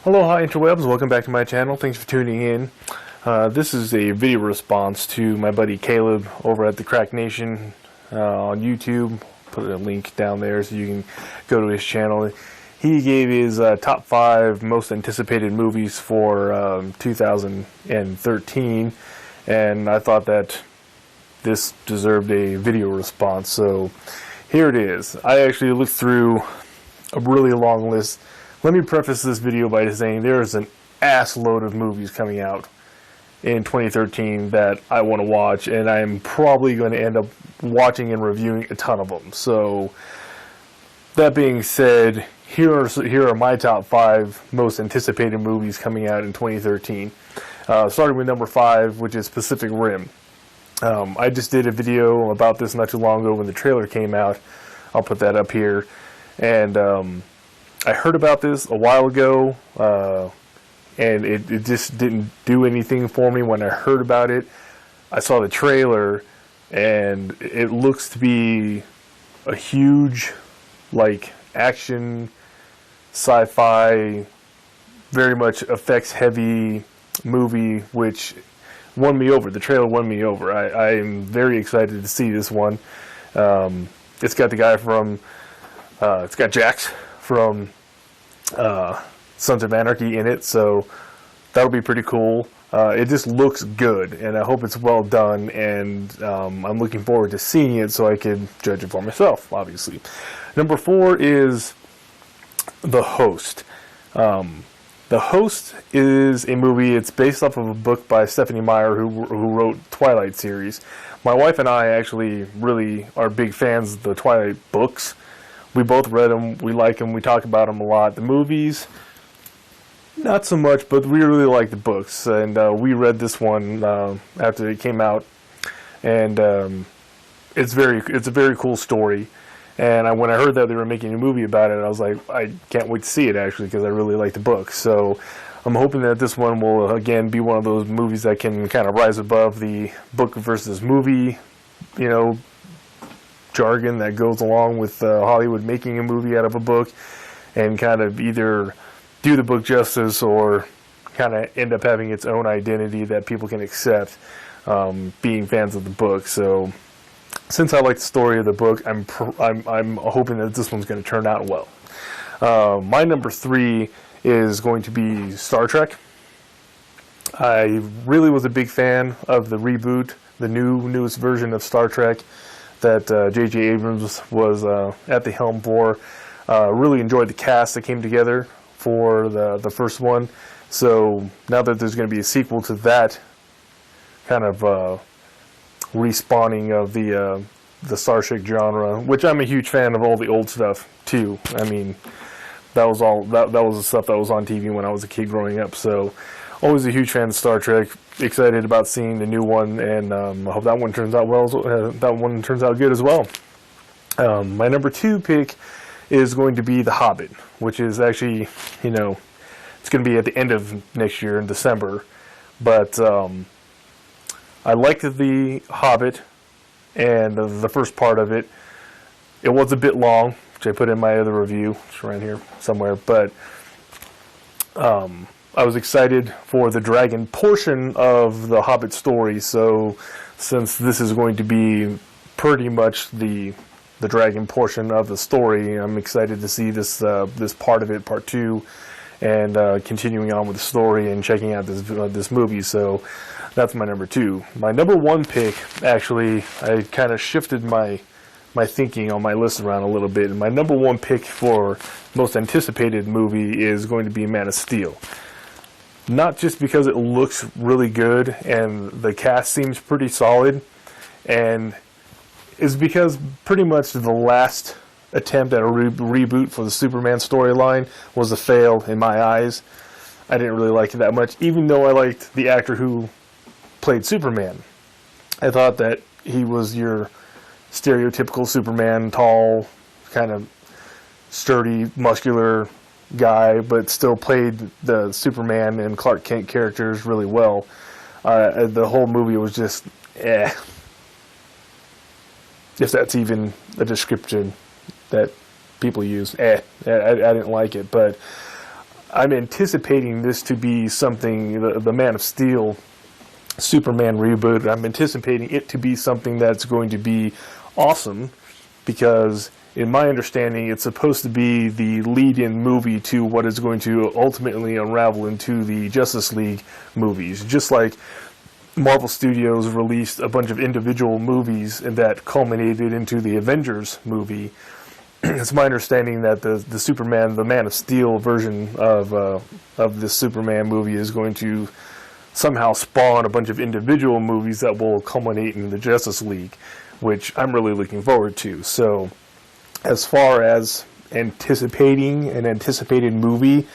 Aloha interwebs, welcome back to my channel. Thanks for tuning in. This is a video response to my buddy Caleb over at the Cracked Nation on YouTube. Put a link down there so you can go to his channel. He gave his top 5 most anticipated movies for 2013, and I thought that this deserved a video response, so here it is. I actually looked through a really long list. Let me preface this video by saying there is an ass load of movies coming out in 2013 that I want to watch, and I'm probably going to end up watching and reviewing a ton of them. So that being said, here are my top 5 most anticipated movies coming out in 2013. Starting with number 5, which is Pacific Rim. I just did a video about this not too long ago when the trailer came out. I'll put that up here. And I heard about this a while ago, and it just didn't do anything for me when I heard about it. I saw the trailer, and it looks to be a huge, like, action, sci-fi, very much effects-heavy movie, which won me over. The trailer won me over. I am very excited to see this one. It's got the guy from, it's got Jax from Sons of Anarchy in it, so that'll be pretty cool. It just looks good, and I hope it's well done, and I'm looking forward to seeing it so I can judge it for myself, obviously. Number 4 is The Host. The Host is a movie. It's based off of a book by Stephanie Meyer, who wrote Twilight series. My wife and I actually really are big fans of the Twilight books. We both read them, we like them, we talk about them a lot. The movies, not so much, but we really like the books. And we read this one after it came out. And it's a very cool story. And when I heard that they were making a movie about it, I was like, I can't wait to see it, actually, because I really like the book. So I'm hoping that this one will, again, be one of those movies that can kind of rise above the book versus movie, you know, jargon that goes along with Hollywood making a movie out of a book, and kind of either do the book justice or kind of end up having its own identity that people can accept, being fans of the book. So since I like the story of the book, I'm hoping that this one's going to turn out well. My number 3 is going to be Star Trek. I really was a big fan of the reboot, the newest version of Star Trek that J.J. Abrams was at the helm for. Really enjoyed the cast that came together for the first one. So now that there's going to be a sequel to that kind of respawning of the Star Trek genre, which I'm a huge fan of all the old stuff too. I mean, that was the stuff that was on TV when I was a kid growing up. So always a huge fan of Star Trek. Excited about seeing the new one, and I hope that one turns out well. That one turns out good as well. My number 2 pick is going to be The Hobbit, which is actually, you know, it's going to be at the end of next year in December. But I liked The Hobbit, and the first part of it. It was a bit long, which I put in my other review. It's around here somewhere, but I was excited for the dragon portion of the Hobbit story. So since this is going to be pretty much the dragon portion of the story, I'm excited to see this part of it, part 2, and continuing on with the story and checking out this movie. So that's my number 2. My number 1 pick, actually, I kind of shifted my thinking on my list around a little bit. And my number 1 pick for most anticipated movie is going to be Man of Steel. Not just because it looks really good and the cast seems pretty solid, and is because pretty much the last attempt at a reboot for the Superman storyline was a fail in my eyes. I didn't really like it that much, even though I liked the actor who played Superman. I thought that he was your stereotypical Superman, tall, kind of sturdy, muscular guy, but still played the Superman and Clark Kent characters really well. The whole movie was just if that's even a description that people use. I didn't like it, but I'm anticipating this to be something, the Man of Steel Superman reboot, I'm anticipating it to be something that's going to be awesome, because in my understanding it's supposed to be the lead-in movie to what is going to ultimately unravel into the Justice League movies. Just like Marvel Studios released a bunch of individual movies and that culminated into the Avengers movie, it's my understanding that the Superman, the Man of Steel version of this Superman movie is going to somehow spawn a bunch of individual movies that will culminate in the Justice League, which I'm really looking forward to. So, as far as anticipating an anticipated movie,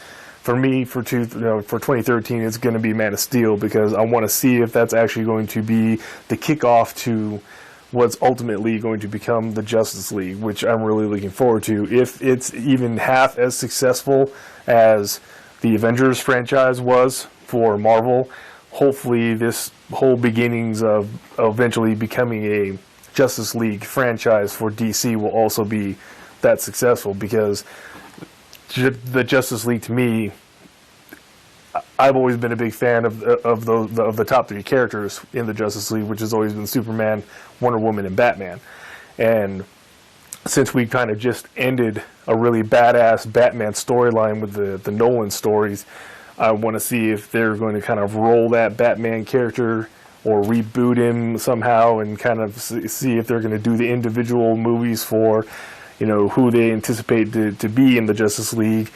for me, for 2013, it's going to be Man of Steel, because I want to see if that's actually going to be the kickoff to what's ultimately going to become the Justice League, which I'm really looking forward to. If it's even half as successful as the Avengers franchise was for Marvel, hopefully this whole beginnings of eventually becoming a Justice League franchise for DC will also be that successful, because the Justice League, to me, I've always been a big fan of the top three characters in the Justice League, which has always been Superman, Wonder Woman, and Batman. And since we kind of just ended a really badass Batman storyline with the Nolan stories, I want to see if they're going to kind of roll that Batman character or reboot him somehow, and kind of see if they're going to do the individual movies for, who they anticipate to be in the Justice League.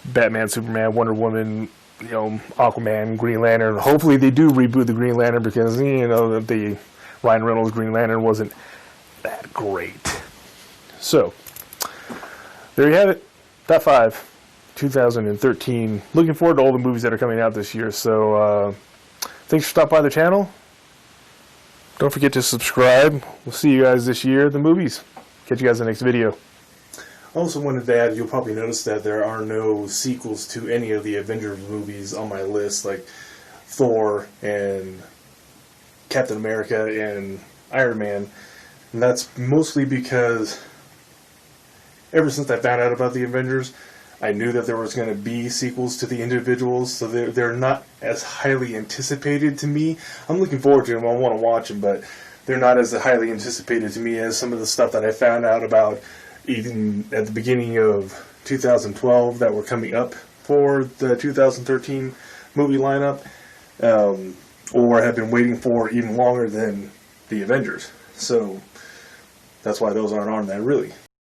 Batman, Superman, Wonder Woman, Aquaman, Green Lantern. Hopefully they do reboot the Green Lantern, because, the Ryan Reynolds Green Lantern wasn't that great. So, there you have it. Top 5. 2013. Looking forward to all the movies that are coming out this year. So, thanks for stopping by the channel. Don't forget to subscribe. We'll see you guys this year at the movies. Catch you guys in the next video. I also wanted to add, you'll probably notice that there are no sequels to any of the Avengers movies on my list, like Thor and Captain America and Iron Man. And that's mostly because ever since I found out about the Avengers, I knew that there was going to be sequels to the individuals, so they're not as highly anticipated to me. I'm looking forward to them. I want to watch them, but they're not as highly anticipated to me as some of the stuff that I found out about even at the beginning of 2012 that were coming up for the 2013 movie lineup, or have been waiting for even longer than the Avengers. So that's why those aren't on there, really.